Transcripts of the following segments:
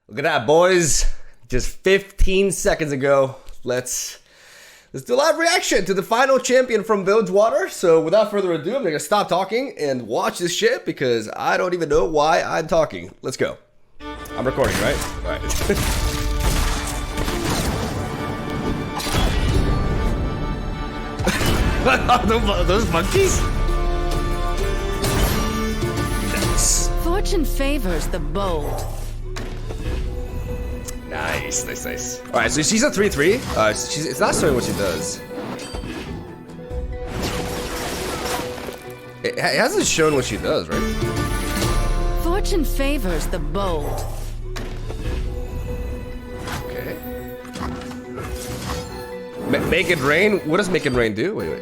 Look at that, boys. Just 15 seconds ago. Let's do a live reaction to the final champion from Bilgewater. So without further ado, I'm gonna stop talking and watch this shit because I don't even know why I'm talking. Let's go. I'm recording, right? All right. Those monkeys? Nice. Fortune favors the bold. Nice. All right, so she's a 3-3. It's not showing what she does. It hasn't shown what she does, right? Fortune favors the bold. Okay. Make it rain? What does make it rain do? Wait.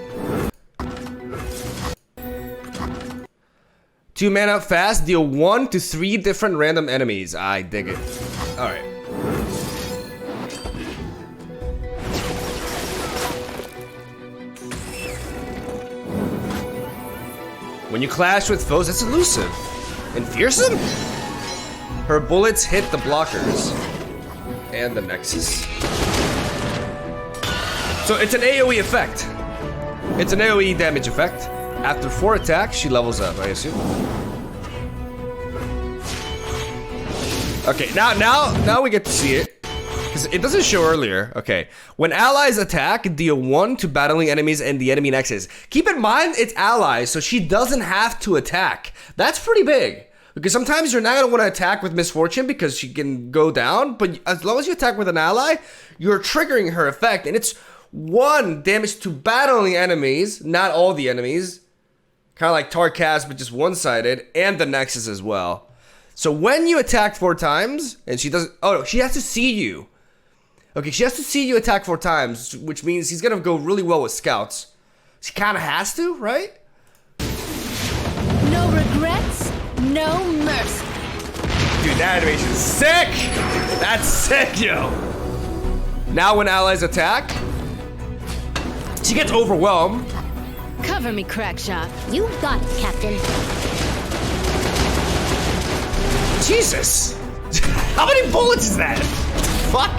2 mana fast, deal 1 to 3 different random enemies. I dig it. All right. When you clash with foes, that's elusive. And fearsome? Her bullets hit the blockers. And the Nexus. So it's an AoE effect. It's an AoE damage effect. After 4 attacks, she levels up, I assume. Okay, now we get to see it. Because it doesn't show earlier. Okay. When allies attack, deal 1 to battling enemies and the enemy nexus. Keep in mind, it's allies, so she doesn't have to attack. That's pretty big. Because sometimes you're not going to want to attack with Misfortune because she can go down. But as long as you attack with an ally, you're triggering her effect. And it's 1 damage to battling enemies, not all the enemies. Kind of like Tarkas, but just one-sided. And the nexus as well. So when you attack 4 times, and she doesn't... Oh, no, she has to see you. Okay, she has to see you attack 4 times, which means he's gonna go really well with scouts. She kinda has to, right? No regrets, no mercy. Dude, that animation's sick! That's sick, yo! Now when allies attack, she gets overwhelmed. Cover me, Crackshot. You got it, Captain. Jesus! How many bullets is that? Fuck!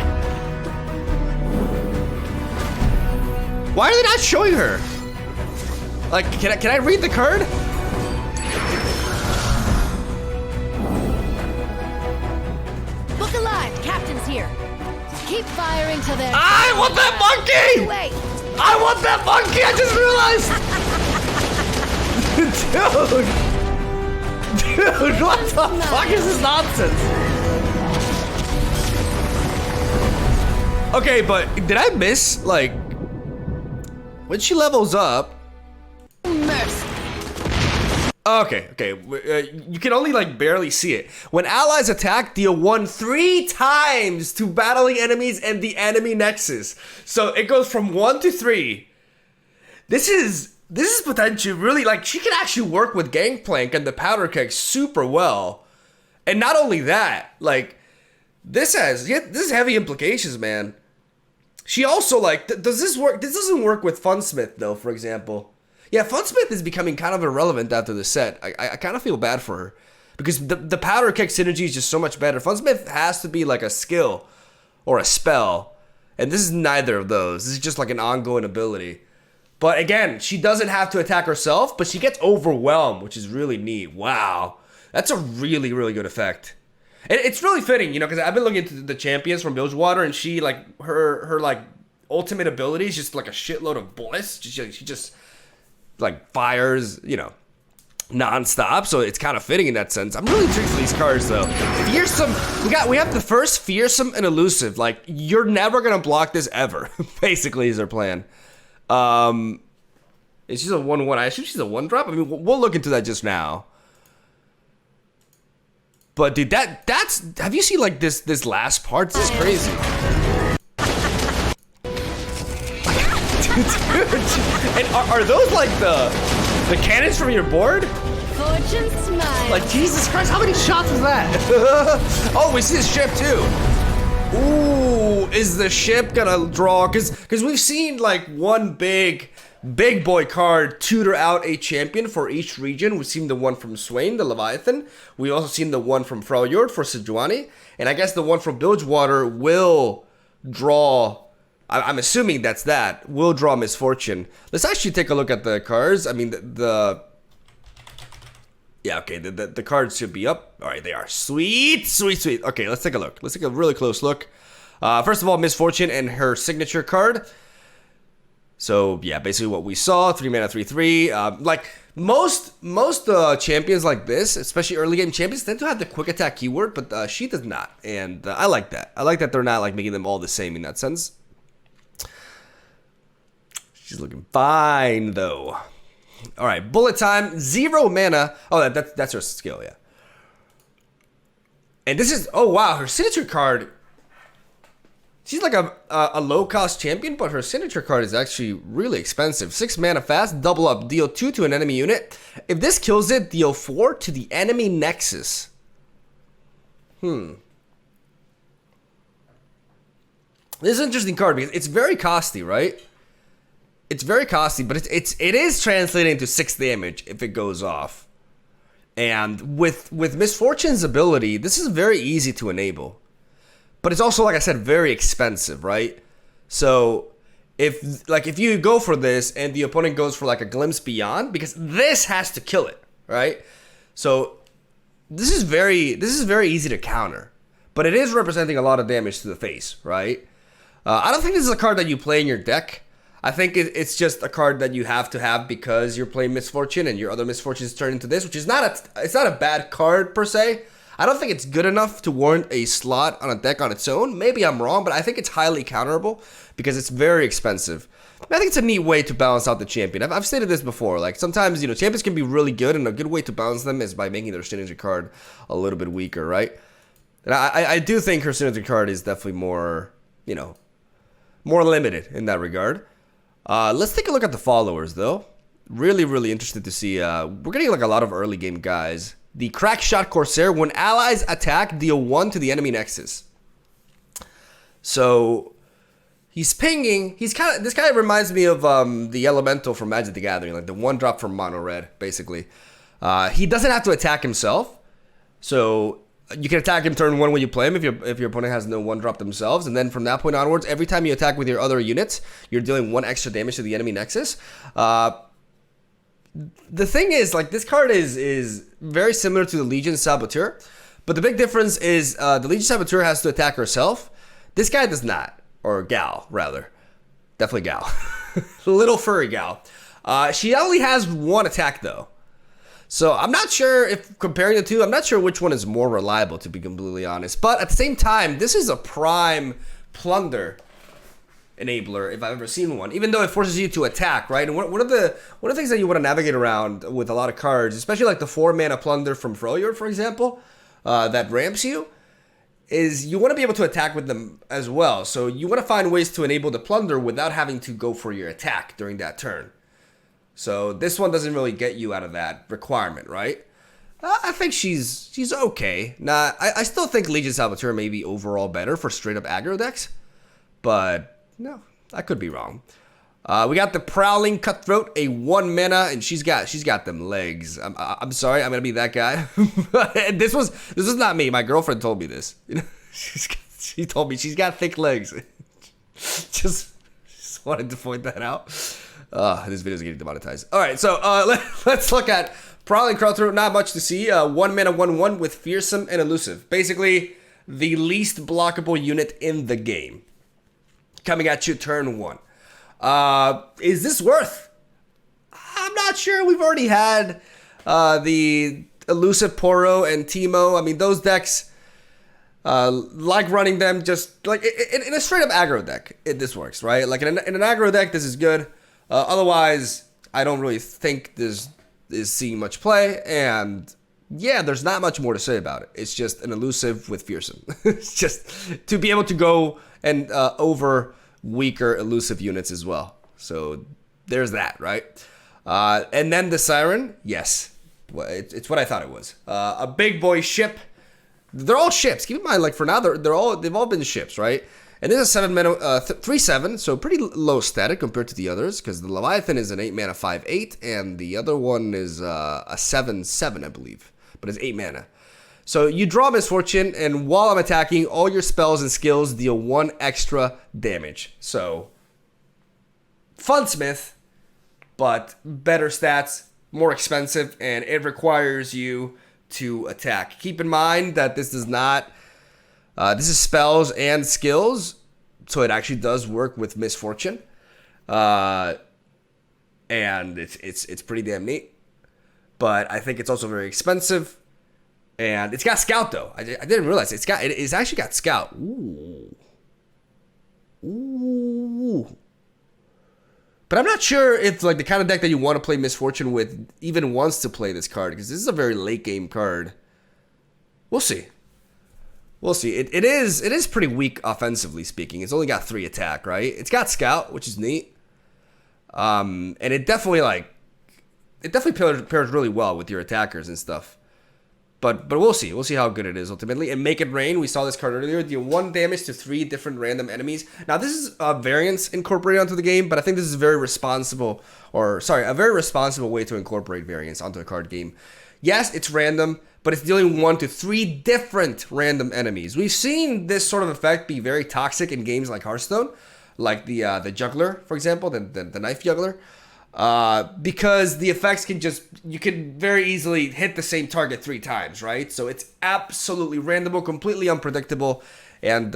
Why are they not showing her? Like, can I read the card? Book alive, Captain's here. Keep firing till they're... I want that monkey! Wait. I want that monkey! I just realized! Dude, what the fuck is this nonsense? Okay, but did I miss, like... When she levels up... Mercy. Okay. You can only, like, barely see it. When allies attack, deal 1 3 times to battling enemies and the enemy nexus. So it goes from 1 to 3. This is potentially really, like, she can actually work with Gangplank and the Powder Keg super well. And not only that, like, this has heavy implications, man. She also, like, does this work? This doesn't work with Funsmith, though, for example. Yeah, Funsmith is becoming kind of irrelevant after the set. I kind of feel bad for her. Because the Powder Keg synergy is just so much better. Funsmith has to be, like, a skill or a spell. And this is neither of those. This is just, like, an ongoing ability. But, again, she doesn't have to attack herself, but she gets overwhelmed, which is really neat. Wow. That's a really, really good effect. And it's really fitting, you know, because I've been looking into the champions from Bilgewater, and she, like, her like, ultimate ability is just, like, a shitload of bullets. She just, like, fires, you know, non-stop, so it's kind of fitting in that sense. I'm really intrigued for these cards, though. Fearsome, we have the first Fearsome and Elusive. Like, you're never gonna block this ever, basically, is their plan. Is she a 1/1? I assume she's a 1-drop. I mean, we'll look into that just now. But dude, that's have you seen like this last part? This is crazy. Dude, and are those like the cannons from your board? Fortune smile. Like Jesus Christ, how many shots was that? Oh, we see the ship too. Ooh, is the ship gonna draw? Cause we've seen like one big big boy card, tutor out a champion for each region. We've seen the one from Swain, the Leviathan. We've also seen the one from Freljord for Sejuani. And I guess the one from Bilgewater will draw, I'm assuming that's that, will draw Misfortune. Let's actually take a look at the cards. I mean, yeah, okay, the cards should be up. All right, they are. Sweet, sweet, sweet. Okay, let's take a look. Let's take a really close look. First of all, Misfortune and her signature card. So, yeah, basically what we saw, 3 mana, 3/3. Like, most champions like this, especially early game champions, tend to have the quick attack keyword, but she does not. And I like that. I like that they're not, like, making them all the same in that sense. She's looking fine, though. All right, bullet time, 0 mana. Oh, that's her skill, yeah. And this is, oh, wow, her signature card. She's like a low-cost champion, but her signature card is actually really expensive. 6 mana fast, double up, deal 2 to an enemy unit. If this kills it, deal 4 to the enemy nexus. This is an interesting card because it's very costly, right? It's very costly, but it is translating to 6 damage if it goes off. And with Misfortune's ability, this is very easy to enable. But it's also, like I said, very expensive, right? So if you go for this and the opponent goes for like a Glimpse Beyond, because this has to kill it, right? So this is very easy to counter, but it is representing a lot of damage to the face, right? I don't think this is a card that you play in your deck. I think it's just a card that you have to have because you're playing Misfortune and your other Misfortunes turn into this, which is it's not a bad card per se. I don't think it's good enough to warrant a slot on a deck on its own. Maybe I'm wrong, but I think it's highly counterable because it's very expensive. I think it's a neat way to balance out the champion. I've stated this before. Like sometimes, champions can be really good, and a good way to balance them is by making their signature card a little bit weaker, right? And I do think her signature card is definitely more, more limited in that regard. Let's take a look at the followers, though. Really, really interested to see. We're getting like a lot of early game guys. The Crackshot Corsair, when allies attack, deal 1 to the enemy nexus. So he's pinging. This guy reminds me of the Elemental from Magic the Gathering, like the 1-drop from Mono Red, basically. He doesn't have to attack himself, so you can attack him turn 1 when you play him if your opponent has no 1-drop themselves, and then from that point onwards, every time you attack with your other units, you're dealing 1 extra damage to the enemy nexus. The thing is, like, this card is very similar to the Legion Saboteur, but the big difference is the Legion Saboteur has to attack herself. This guy does not, or gal, rather. Definitely gal. Little furry gal. She only has 1 attack, though. So I'm not sure if, comparing the two, I'm not sure which one is more reliable, to be completely honest. But at the same time, this is a prime plunder enabler if I've ever seen one, even though it forces you to attack, right? And one of the things that you want to navigate around with a lot of cards, especially like the 4 mana plunder from Freljord, for example, that ramps you, is you want to be able to attack with them as well. So you want to find ways to enable the plunder without having to go for your attack during that turn. So this one doesn't really get you out of that requirement, right? I think she's okay. Now, I still think Legion Saboteur may be overall better for straight up aggro decks, but no, I could be wrong. We got the Prowling Cutthroat, a 1 mana, and she's got them legs. I'm sorry, I'm gonna be that guy. this was not me. My girlfriend told me this. She told me she's got thick legs. just wanted to point that out. This video is getting demonetized. All right, so let's look at Prowling Cutthroat. Not much to see. 1 mana, 1/1 with Fearsome and Elusive. Basically, the least blockable unit in the game. Coming at you turn 1. Is this worth? I'm not sure. We've already had the Elusive Poro and Teemo. I mean, those decks, like running them just like in a straight up aggro deck, this works, right? Like in an aggro deck, this is good. Otherwise, I don't really think this is seeing much play. And yeah, there's not much more to say about it. It's just an Elusive with Fearsome. It's just to be able to go and over weaker elusive units as well. So there's that, right? And then the Syren, yes, it's what I thought it was. A big boy ship. They're all ships. Keep in mind, like for now, they've all been ships, right? And this is 7 mana, 3/7, so pretty low static compared to the others, because the Leviathan is an 8 mana 5/8, and the other one is a 7/7, I believe, but it's 8 mana. So you draw Misfortune, and while I'm attacking, all your spells and skills deal 1 extra damage. So, Funsmith, but better stats, more expensive, and it requires you to attack. Keep in mind that this does not, this is spells and skills, so it actually does work with Misfortune. And it's pretty damn neat. But I think it's also very expensive. And it's got Scout though. I didn't realize it's actually got Scout. Ooh. But I'm not sure if like the kind of deck that you want to play Misfortune with even wants to play this card, because this is a very late game card. We'll see. We'll see. It is pretty weak offensively speaking. It's only got 3 attack, right? It's got Scout, which is neat. And it definitely pairs really well with your attackers and stuff. But we'll see. We'll see how good it is ultimately. And Make It Rain, we saw this card earlier, deal 1 damage to 3 different random enemies. Now this is a variance incorporated onto the game, but I think this is a very responsible way to incorporate variance onto a card game. Yes, it's random, but it's dealing 1 to 3 different random enemies. We've seen this sort of effect be very toxic in games like Hearthstone, like the Juggler, for example, the Knife Juggler. Because the effects you can very easily hit the same target 3 times, right? So it's absolutely randomable, completely unpredictable, and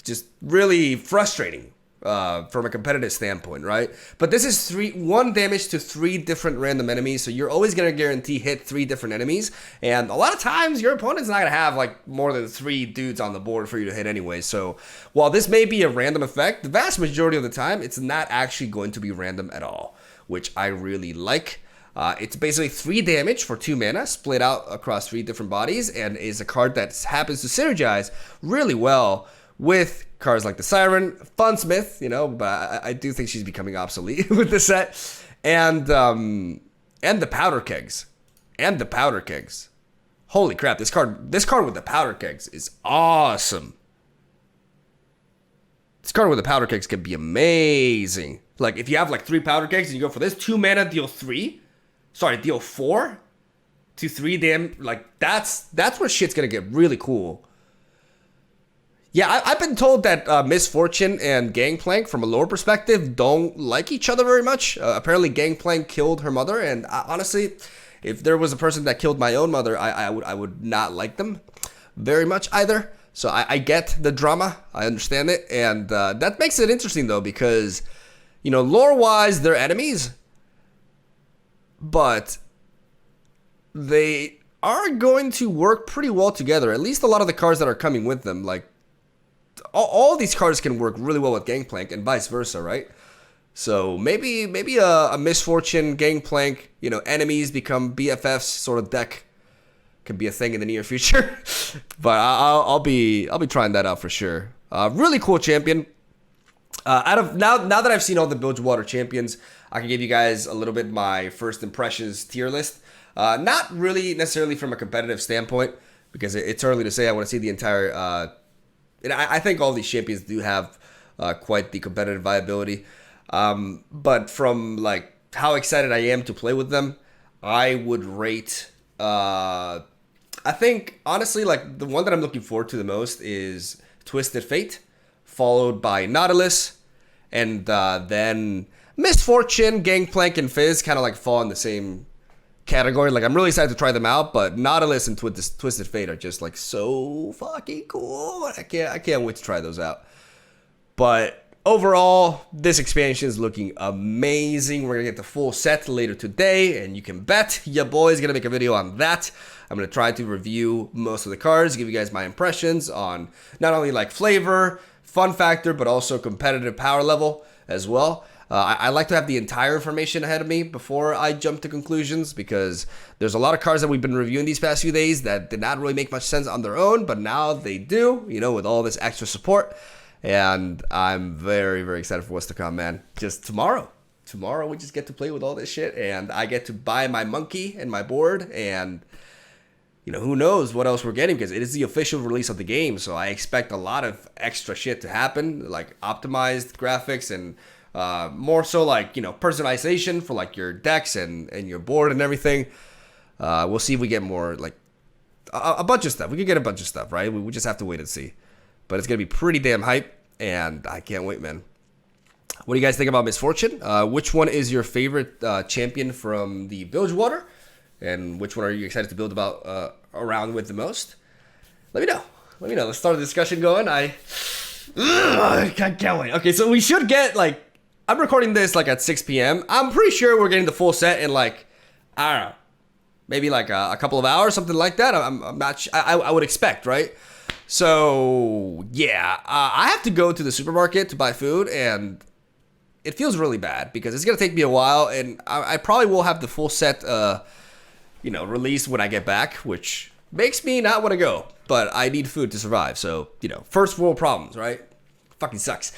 just really frustrating from a competitive standpoint, right? But this is 1 damage to 3 different random enemies, so you're always going to guarantee hit 3 different enemies, and a lot of times your opponent's not going to have like more than 3 dudes on the board for you to hit anyway. So while this may be a random effect, the vast majority of the time it's not actually going to be random at all, which I really like. It's basically 3 damage for 2 mana, split out across 3 different bodies, and is a card that happens to synergize really well with cards like the Syren, Funsmith, but I do think she's becoming obsolete with this set, and the Powder Kegs, Holy crap! This card with the Powder Kegs is awesome. This card with the Powder Kegs can be amazing. Like, if you have like 3 Powder Kegs and you go for this, 2 mana, deal 4 to 3 damn, like, that's where shit's gonna get really cool. Yeah, I've been told that Misfortune and Gangplank, from a lore perspective, don't like each other very much. Apparently Gangplank killed her mother, and honestly, if there was a person that killed my own mother, I would not like them very much either. So I get the drama, I understand it, and that makes it interesting though, because lore-wise, they're enemies, but they are going to work pretty well together. At least a lot of the cards that are coming with them, like all these cards can work really well with Gangplank and vice versa, right? So maybe a Misfortune, Gangplank, enemies become BFFs sort of deck could be a thing in the near future. But I'll be trying that out for sure. Really cool champion. Now that I've seen all the Bilgewater champions, I can give you guys a little bit my first impressions tier list. Not really necessarily from a competitive standpoint, because it's early to say. I want to see the entire. And I think all these champions do have quite the competitive viability. But from like how excited I am to play with them, I would rate. I think honestly, like the one that I'm looking forward to the most is Twisted Fate, followed by Nautilus, and then Misfortune, Gangplank, and Fizz kind of like fall in the same category. Like, I'm really excited to try them out, but Nautilus and Twisted Fate are just like so fucking cool. I can't wait to try those out. But overall, this expansion is looking amazing. We're gonna get the full set later today, and you can bet your boy's gonna make a video on that. I'm gonna try to review most of the cards, give you guys my impressions on not only like flavor, fun factor, but also competitive power level as well. I like to have the entire information ahead of me before I jump to conclusions, because there's a lot of cards that we've been reviewing these past few days that did not really make much sense on their own, but now they do, with all this extra support. And I'm very, very excited for what's to come, man. Just tomorrow we just get to play with all this shit, and I get to buy my monkey and my board, and you know, who knows what else we're getting, because it is the official release of the game. So I expect a lot of extra shit to happen, like optimized graphics and more so like, you know, personalization for like your decks and your board and everything. We'll see if we get more, like a bunch of stuff. We could get a bunch of stuff, right? We just have to wait and see. But it's going to be pretty damn hype, and I can't wait, man. What do you guys think about Misfortune? Which one is your favorite champion from the Village Water? And which one are you excited to build around with the most? Let me know. Let me know. Let's start the discussion going. I can't wait. Okay, so we should get, like, I'm recording this like at 6 p.m. I'm pretty sure we're getting the full set in like, I don't know, maybe like a couple of hours, something like that. I'm not I would expect, right? So yeah, I have to go to the supermarket to buy food, and it feels really bad because it's gonna take me a while, and I probably will have the full set you know, released when I get back, which makes me not want to go, but I need food to survive. So, you know, first world problems, right? Fucking sucks.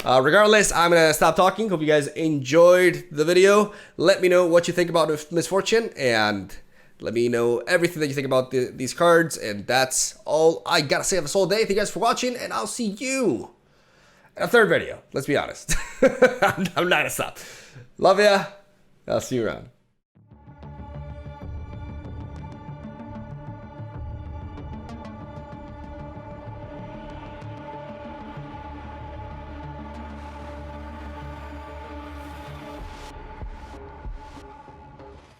Regardless, I'm going to stop talking. Hope you guys enjoyed the video. Let me know what you think about Misfortune, and let me know everything that you think about these cards. And that's all I got to say of this whole day. Thank you guys for watching, and I'll see you in a third video. Let's be honest. I'm not going to stop. Love ya. I'll see you around.